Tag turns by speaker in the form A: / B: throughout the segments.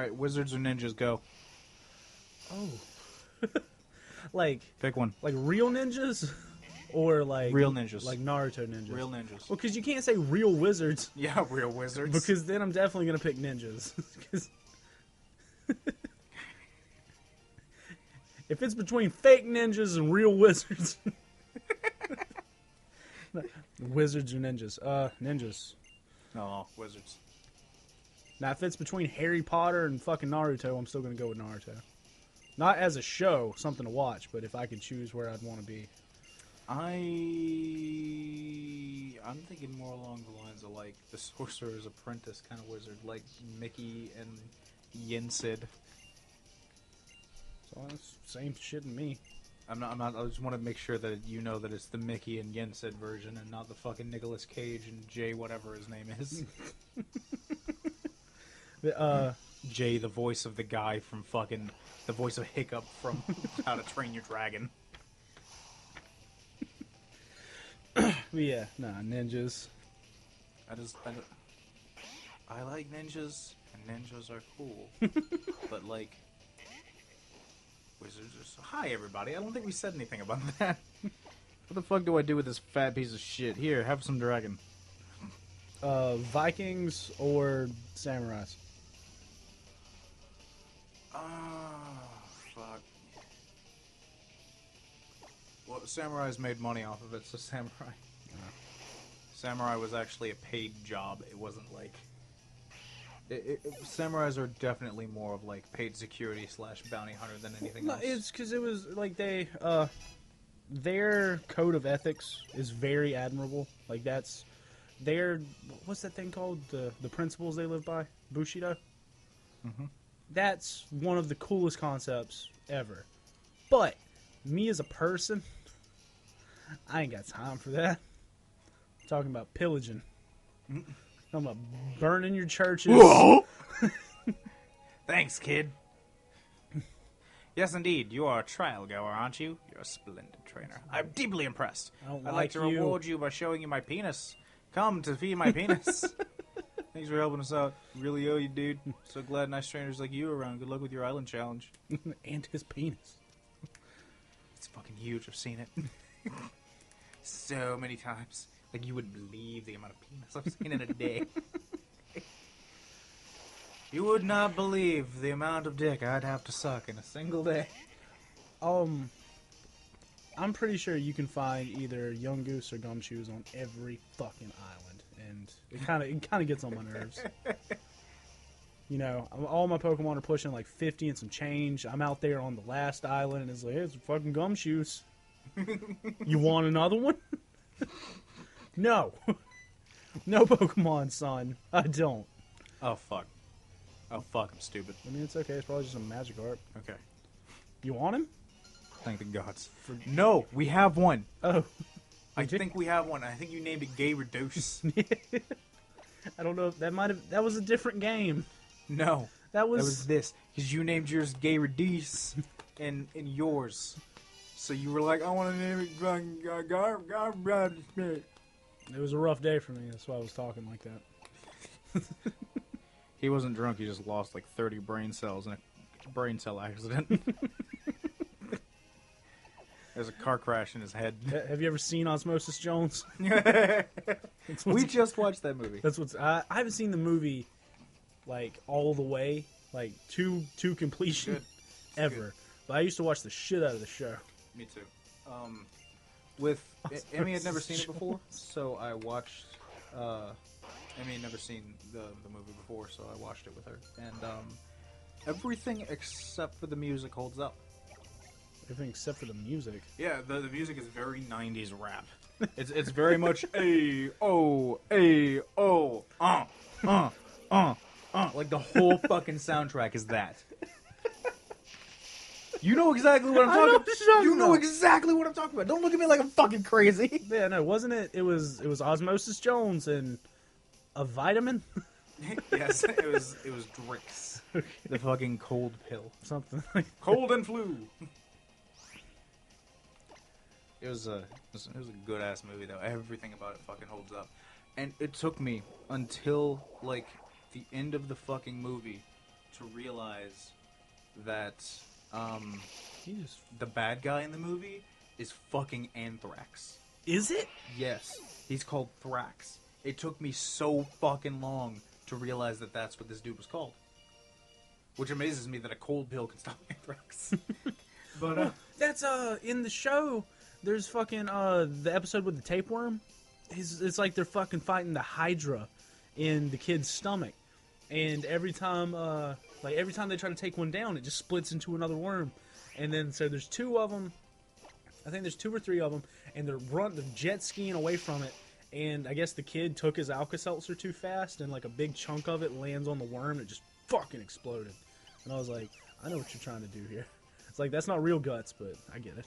A: right, wizards or ninjas, go.
B: Oh. Like...
A: Pick one.
B: Like real ninjas? Or like...
A: Real ninjas.
B: Like Naruto ninjas?
A: Real ninjas.
B: Well, because you can't say real wizards.
A: Yeah, real wizards.
B: Because then I'm definitely going to pick ninjas. If it's between fake ninjas and real wizards... Wizards or ninjas? Ninjas.
A: No, wizards.
B: Now, if it's between Harry Potter and fucking Naruto, I'm still going to go with Naruto. Not as a show, something to watch, but if I could choose where I'd want to be.
A: I'm thinking more along the lines of, like, the Sorcerer's Apprentice kind of wizard, like Mickey and Yensid.
B: So that's same shit in me.
A: I'm not, I just want to make sure that you know that it's the Mickey and Yensid version and not the fucking Nicolas Cage and Jay whatever his name is. Jay, the voice of the guy from fucking... The voice of Hiccup from How to Train Your Dragon.
B: Yeah, nah, ninjas.
A: I like ninjas, and ninjas are cool. But, like... Wizards are so... Hi, everybody. I don't think we said anything about that. What the fuck do I do with this fat piece of shit? Here, have some dragon.
B: Vikings or samurais?
A: Fuck. Well, samurais made money off of it, so samurai. Samurai was actually a paid job. It wasn't like... samurais are definitely more of like paid security / bounty hunter than anything else.
B: It's because it was like their code of ethics is very admirable. Like that's their... What's that thing called? The principles they live by? Bushido?
A: Mm-hmm.
B: That's one of the coolest concepts ever. But, me as a person, I ain't got time for that. I'm talking about pillaging. I'm talking about burning your churches.
A: Whoa! Thanks, kid. Yes, indeed. You are a trial goer, aren't you? You're a splendid trainer. I'm deeply impressed. I'd like to reward you by showing you my penis. Come to feed my penis. Thanks for helping us out. Really owe you, dude. So glad nice trainers like you are around. Good luck with your island challenge.
B: And his penis.
A: It's fucking huge. I've seen it. So many times. Like, you wouldn't believe the amount of penis I've seen in a day. You would not believe the amount of dick I'd have to suck in a single day.
B: I'm pretty sure you can find either Young Goose or Gumshoes on every fucking island, and it kind of gets on my nerves. You know, all my Pokemon are pushing like 50 and some change. I'm out there on the last island, and it's like, hey, it's fucking Gumshoes. You want another one? No. No Pokemon, son. I don't.
A: Oh, fuck. Oh, fuck, I'm stupid.
B: I mean, it's okay. It's probably just a Magikarp.
A: Okay.
B: You want him?
A: Thank the gods. No, we have one.
B: Oh.
A: I think we have one. I think you named it Gay Reduce.
B: I don't know if that was a different game.
A: No.
B: That was
A: this. Because you named yours Gay Reduce in yours. So you were like, I want to name it Garbage.
B: It was a rough day for me. That's why I was talking like that.
A: He wasn't drunk. He just lost like 30 brain cells in a brain cell accident. There's a car crash in his head.
B: Have you ever seen Osmosis Jones?
A: We just watched that movie.
B: That's what's. I haven't seen the movie like all the way, like to completion, ever. Good. But I used to watch the shit out of the show.
A: Me too. Emmy had never seen it before, so I watched. Emmy had never seen the movie before, so I watched it with her, and everything except for the music holds up.
B: Everything except for the music.
A: Yeah, the music is very 90s rap. It's very much like the whole fucking soundtrack is that. You know exactly what I'm talking about. You know exactly what I'm talking about. Don't look at me like I'm fucking crazy.
B: Yeah, no, wasn't it? It was Osmosis Jones and a vitamin.
A: Yes, it was Drix, okay. The fucking cold pill,
B: something like
A: cold and flu. It was a good ass movie though. Everything about it fucking holds up, and it took me until like the end of the fucking movie to realize that
B: Jesus.
A: the bad guy in the movie is fucking Anthrax.
B: Is it?
A: Yes, he's called Thrax. It took me so fucking long to realize that that's what this dude was called. Which amazes me that a cold pill can stop anthrax. But
B: well, that's in the show. There's fucking the episode with the tapeworm. It's like they're fucking fighting the Hydra in the kid's stomach, and every time they try to take one down, it just splits into another worm. And then so there's two of them. I think there's 2 or 3 of them, and they're jet skiing away from it. And I guess the kid took his Alka-Seltzer too fast, and like a big chunk of it lands on the worm, and it just fucking exploded. And I was like, I know what you're trying to do here. It's like, that's not real guts, but I get it.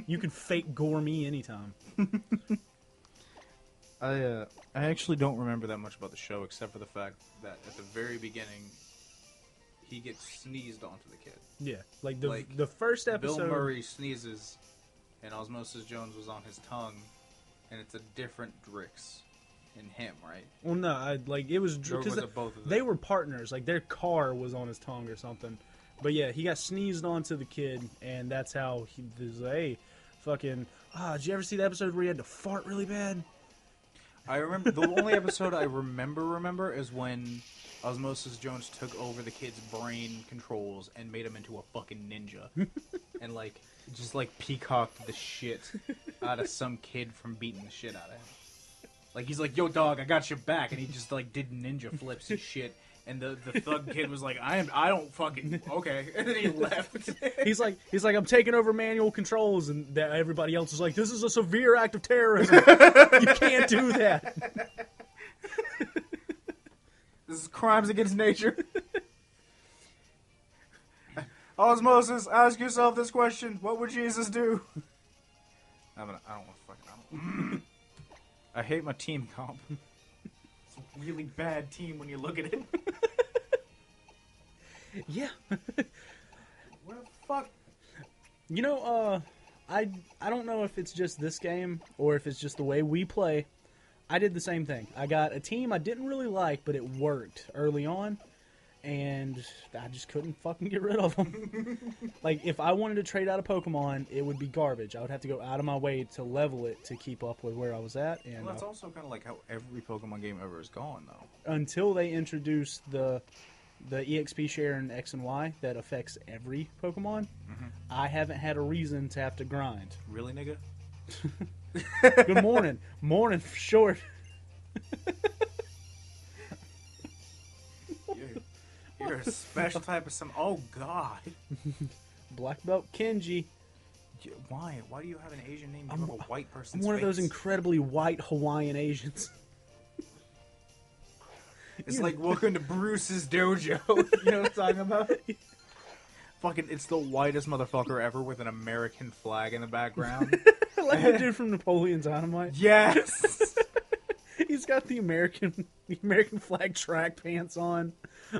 B: You can fake gore me anytime.
A: I actually don't remember that much about the show, except for the fact that at the very beginning, he gets sneezed onto the kid.
B: Yeah, like the first episode.
A: Bill Murray sneezes, and Osmosis Jones was on his tongue, and it's a different Drix in him, right?
B: Well, no, it was because they were partners. Like their car was on his tongue or something. But yeah, he got sneezed onto the kid, and that's how he was like, hey, fucking. Did you ever see the episode where he had to fart really bad?
A: I remember the only episode I remember is when Osmosis Jones took over the kid's brain controls and made him into a fucking ninja. And, like, just, like, peacocked the shit out of some kid from beating the shit out of him. Like, he's like, yo, dog, I got your back. And he just, like, did ninja flips and shit. And the thug kid was like, I don't fucking, okay. And then he left.
B: He's like, I'm taking over manual controls. And everybody else is like, this is a severe act of terrorism. You can't do that.
A: This is crimes against nature. Osmosis, ask yourself this question. What would Jesus do? I don't want to fucking... I hate my team comp. It's a really bad team when you look at it.
B: Yeah.
A: Where the fuck?
B: You know, I don't know if it's just this game or if it's just the way we play. I did the same thing. I got a team I didn't really like, but it worked early on, and I just couldn't fucking get rid of them. Like, if I wanted to trade out a Pokemon, it would be garbage. I would have to go out of my way to level it to keep up with where I was at. And
A: well, that's also kind of like how every Pokemon game ever has gone, though.
B: Until they introduced the EXP share in X and Y that affects every Pokemon, I haven't had a reason to have to grind.
A: Really, nigga?
B: Good morning. Morning for short.
A: You're a special type of some. Oh, God.
B: Black Belt Kenji.
A: Why? Why do you have an Asian name? You have a white person's
B: I'm one
A: face.
B: of those incredibly white Hawaiian Asians.
A: It's like, welcome to Bruce's dojo. You know what I'm talking about? Fucking, it's the whitest motherfucker ever with an American flag in the background.
B: Like the dude from Napoleon Dynamite.
A: Yes!
B: He's got the American flag track pants on,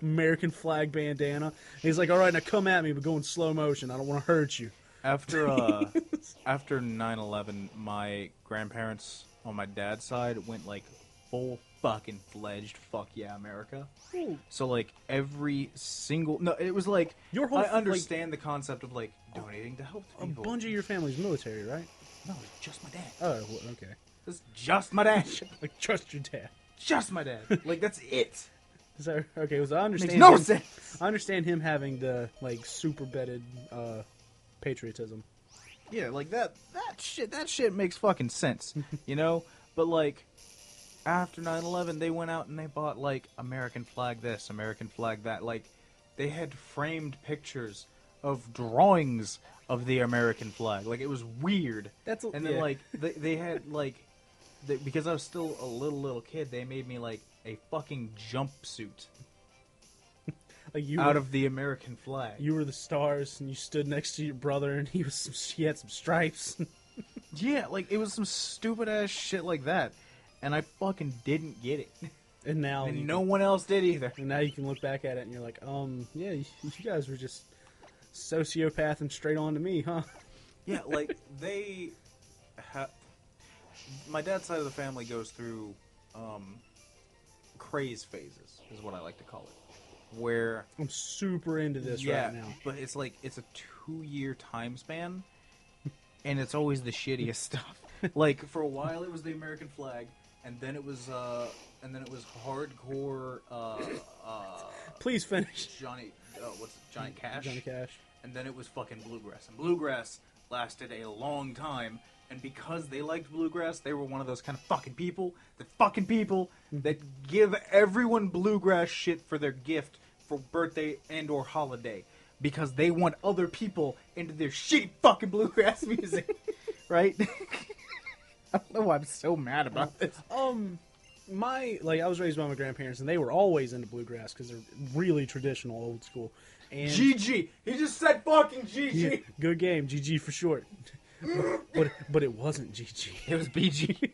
B: American flag bandana. He's like, all right, now come at me, but go in slow motion. I don't want to hurt you.
A: After 9/11, my grandparents on my dad's side went like full fucking fledged fuck yeah America.
B: Ooh.
A: So like every single it was like
B: your whole
A: I understand the concept of like donating to help people.
B: A bunch of your family's military, right?
A: No, it's just my dad.
B: Oh, well, okay.
A: It's just my dad.
B: Like trust your dad.
A: Just my dad. Like that's it.
B: So okay, so I understand.
A: Makes no sense.
B: I understand him having the like super bedded patriotism.
A: Yeah, like that shit makes fucking sense, you know? But like after 9/11, they went out and they bought like American flag this, American flag that. Like they had framed pictures of drawings of the American flag. Like it was weird. And then like they had like because I was still a little kid, they made me like a fucking jumpsuit. Like out of the American flag.
B: You were the stars, and you stood next to your brother, and he had some stripes.
A: Yeah, like it was some stupid ass shit like that, and I fucking didn't get it.
B: And now,
A: no one else did either.
B: And now you can look back at it, and you're like, yeah, you guys were just sociopath and straight on to me, huh?
A: Yeah, like they my dad's side of the family goes through craze phases, is what I like to call it. where
B: I'm super into this right now.
A: but it's like it's a 2-year time span, and it's always the shittiest stuff. Like for a while it was the American flag, and then it was hardcore.
B: Please finish.
A: Johnny Cash.
B: Johnny Cash.
A: And then it was fucking bluegrass, and bluegrass lasted a long time. And because they liked bluegrass, they were one of those kind of fucking people that give everyone bluegrass shit for their gift for birthday and or holiday. Because they want other people into their shitty fucking bluegrass music. Right? I don't know why I'm so mad about this.
B: I was raised by my grandparents, and they were always into bluegrass because they're really traditional, old school. And
A: GG! He just said fucking GG!
B: yeah, good game, GG for short. but it wasn't GG.
A: It was BG.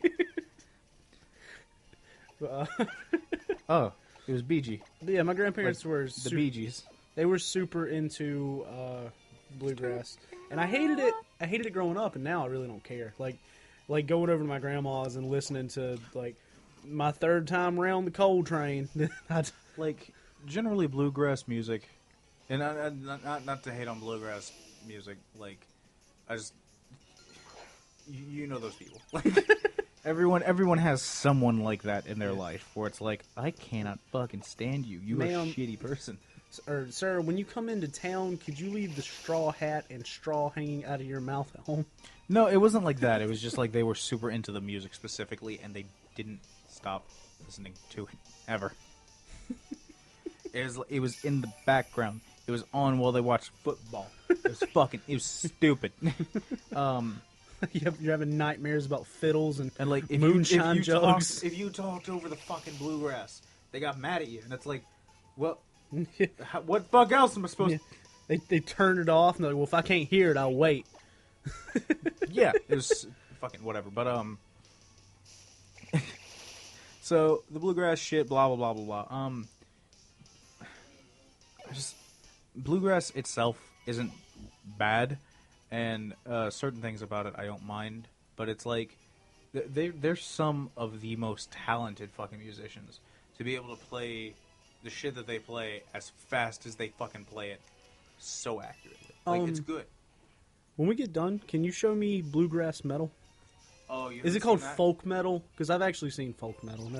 A: Oh, it was BG.
B: Yeah, my grandparents were
A: the Bee Gees.
B: They were super into bluegrass, and I hated it. I hated it growing up, and now I really don't care. Like going over to my grandma's and listening to like my third time around the coal train.
A: Like generally bluegrass music, and not to hate on bluegrass music. Like I just you know those people. Like everyone has someone like that in their life where it's like I cannot fucking stand you. You're a shitty person.
B: Sir, when you come into town, could you leave the straw hat and straw hanging out of your mouth at home?
A: No, it wasn't like that. It was just like they were super into the music specifically, and they didn't stop listening to it ever. It was in the background. It was on while they watched football. It was stupid.
B: You're having nightmares about fiddles and
A: like if
B: moonshine jugs.
A: If you talked over the fucking bluegrass, they got mad at you, and it's like, well, what the fuck else am I supposed to...
B: They turned it off, and they're like, well, if I can't hear it, I'll wait.
A: Yeah, it was fucking whatever. But, so, the bluegrass shit, blah, blah, blah, blah, blah. Bluegrass itself isn't bad, and certain things about it I don't mind, but it's like, they're some of the most talented fucking musicians to be able to play the shit that they play as fast as they fucking play it so accurately. Like, it's good.
B: When we get done, can you show me bluegrass metal?
A: Oh, you
B: Is it called folk metal? Because I've actually seen folk metal.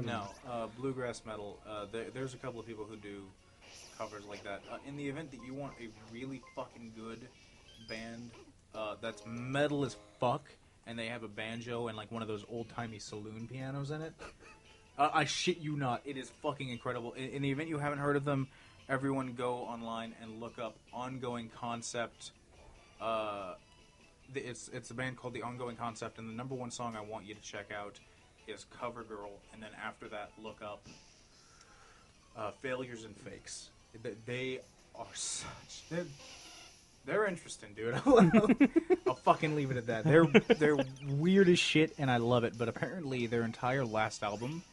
A: Bluegrass metal. There's a couple of people who do covers like that. In the event that you want a really fucking good band that's metal as fuck, and they have a banjo and like one of those old-timey saloon pianos in it, I shit you not, it is fucking incredible. In the event you haven't heard of them, everyone go online and look up Ongoing Concept. It's a band called The Ongoing Concept, and the number one song I want you to check out is Cover Girl, and then after that, look up Failures and Fakes. They are such... They're interesting, dude. I'll fucking leave it at that. They're weird as shit, and I love it, but apparently their entire last album,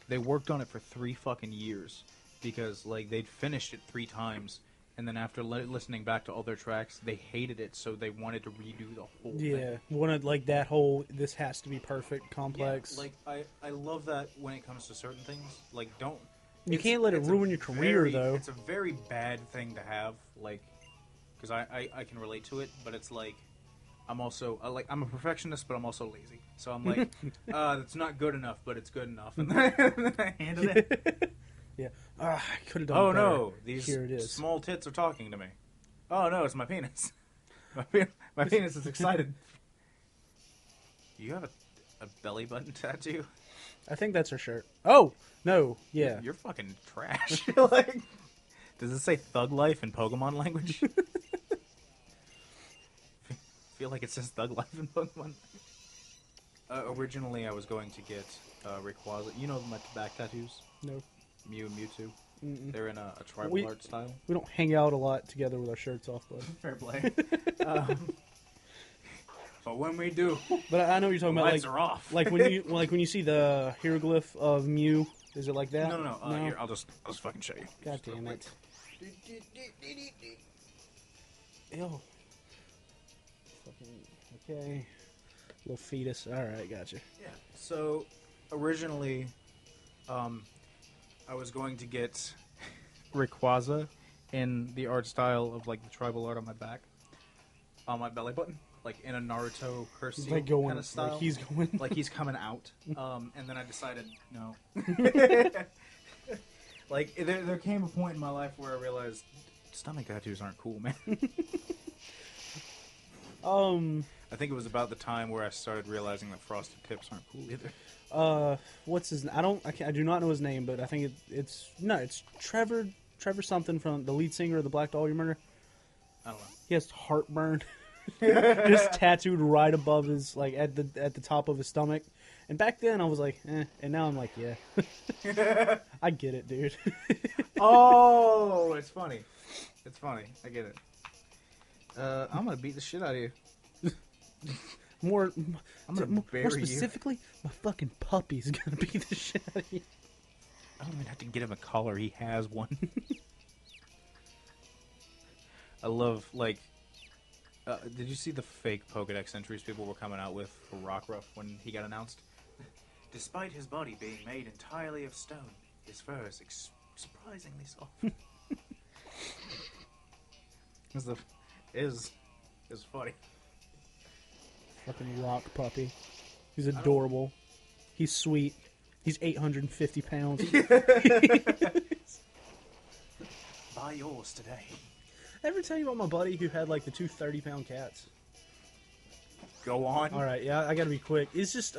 A: they worked on it for 3 fucking years, because like they'd finished it 3 times, and then after listening back to all their tracks, they hated it, so they wanted to redo the whole thing.
B: Yeah, wanted like that whole this has to be perfect complex.
A: Yeah, like I love that when it comes to certain things. Like
B: you can't let it ruin your career though.
A: It's a very bad thing to have, like, because I can relate to it, but it's like I'm also I'm a perfectionist, but I'm also lazy. So I'm like, it's not good enough, but it's good enough, and then I handle it.
B: Yeah. I could have done better.
A: No, these small tits are talking to me. Oh no, it's my penis. My penis is excited. You have a belly button tattoo?
B: I think that's her shirt. Oh no, yeah.
A: You're fucking trash. Like, does it say Thug Life in Pokemon language? Feel like it says Thug Life in Pokemon. Originally, I was going to get Rayquaza. You know my back tattoos?
B: No.
A: Mew and Mewtwo.
B: Mm-mm.
A: They're in a tribal art style.
B: We don't hang out a lot together with our shirts off, bud.
A: Fair play. But when we do,
B: but I know what you're talking about.
A: Lights are off.
B: Like when you see the hieroglyph of Mew, is it like that?
A: No. Here, I'll just fucking show you.
B: God damn it. Ew. Okay. Little fetus. All right, gotcha.
A: Yeah. So originally, I was going to get Rayquaza in the art style of like the tribal art on my back, on my belly button, like in a Naruto curse
B: like
A: kind of style.
B: Like he's going.
A: Like he's coming out. And then I decided no. Like there came a point in my life where I realized stomach tattoos aren't cool, man. I think it was about the time where I started realizing that frosted tips aren't cool either.
B: What's his? I do not know his name, but I think it's Trevor something, from the lead singer of the Black Dahlia Murder.
A: I don't know.
B: He has heartburn, just tattooed right above his, like at the top of his stomach. And back then I was like, eh, and now I'm like, yeah, I get it, dude.
A: Oh, it's funny. It's funny. I get it. I'm gonna beat the shit out of you.
B: More
A: bury
B: specifically, my fucking puppy's gonna beat the shit out of you.
A: I don't even have to get him a collar. He has one. I love, like... did you see the fake Pokedex entries people were coming out with for Rockruff when he got announced? Despite his body being made entirely of stone, his fur is surprisingly soft. Is funny.
B: Fucking rock puppy. He's adorable. He's sweet. He's 850 pounds.
A: Buy yours today.
B: Ever tell you about my buddy who had like the two 30-pound cats?
A: Go on.
B: All right, yeah, I gotta be quick. It's just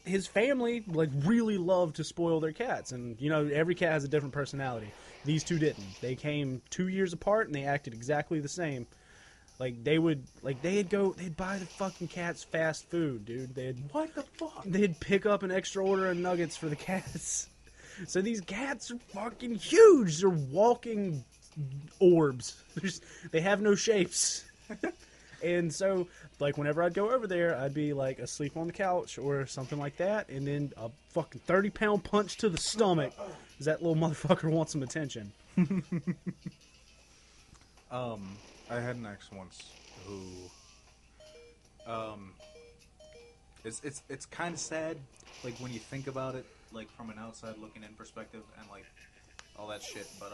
B: his family like really loved to spoil their cats, and you know every cat has a different personality. These two didn't. They came 2 years apart and they acted exactly the same. Like they'd buy the fucking cats fast food, dude.
A: What the fuck?
B: They'd pick up an extra order of nuggets for the cats. So these cats are fucking huge. They're walking orbs. They have no shapes. And so, like, whenever I'd go over there, I'd be, like, asleep on the couch or something like that, and then a fucking 30-pound punch to the stomach, because that little motherfucker wants some attention.
A: I had an ex once who, it's kind of sad, like, when you think about it, like, from an outside looking in perspective, and, like, all that shit, but,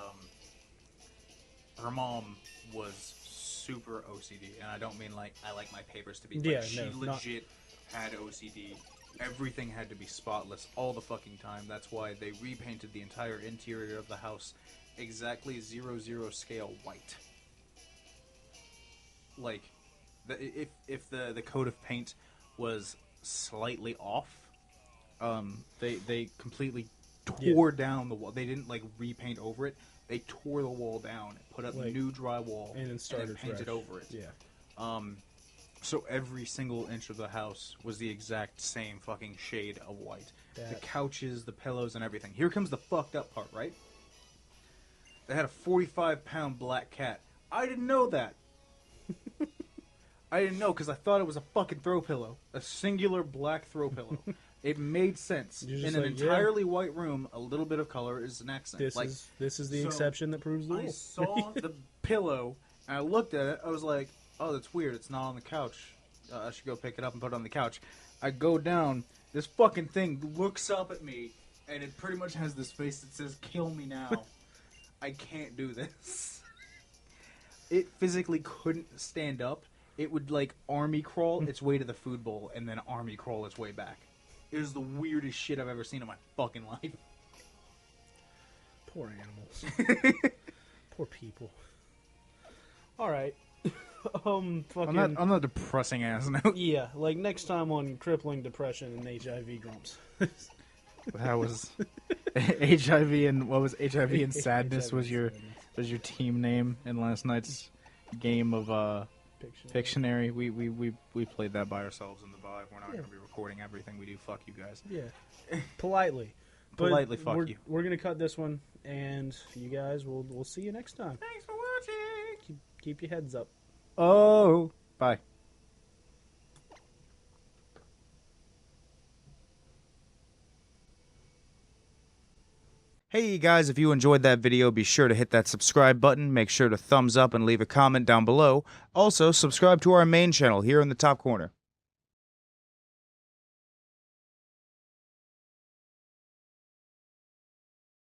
A: her mom was super OCD, and I don't mean, like, I like my papers to be, like, she legit had OCD. Everything had to be spotless all the fucking time. That's why they repainted the entire interior of the house exactly 0-0 scale white. Like, if the coat of paint was slightly off, they completely tore down the wall. They didn't, like, repaint over it. They tore the wall down, put up new drywall, and then painted over it.
B: Yeah.
A: So every single inch of the house was the exact same fucking shade of white. The couches, the pillows, and everything. Here comes the fucked up part, right? They had a 45-pound black cat. I didn't know that. I didn't know because I thought it was a fucking throw pillow. A singular black throw pillow. It made sense. In an entirely white room, a little bit of color is an accent.
B: This is the exception that proves the rule.
A: I saw the pillow, and I looked at it. I was like, oh, that's weird. It's not on the couch. I should go pick it up and put it on the couch. I go down. This fucking thing looks up at me, and it pretty much has this face that says, kill me now. I can't do this. It physically couldn't stand up. It would, like, army crawl its way to the food bowl, and then army crawl its way back. It was the weirdest shit I've ever seen in my fucking life.
B: Poor animals. Poor people. Alright. Fucking...
A: on that depressing ass note.
B: Yeah, like next time on Crippling Depression and HIV Grumps.
A: That was HIV and what was HIV and Sadness was your team name in last night's game of Pictionary. We played that by ourselves in the Vive. We're not going to be recording everything we do. Fuck you guys.
B: Yeah, politely.
A: Politely, fuck you.
B: We're going to cut this one, and you guys, we'll see you next time.
A: Thanks for watching.
B: Keep your heads up.
A: Oh, bye. Hey guys, if you enjoyed that video, be sure to hit that subscribe button, make sure to thumbs up and leave a comment down below. Also, subscribe to our main channel here in the top corner.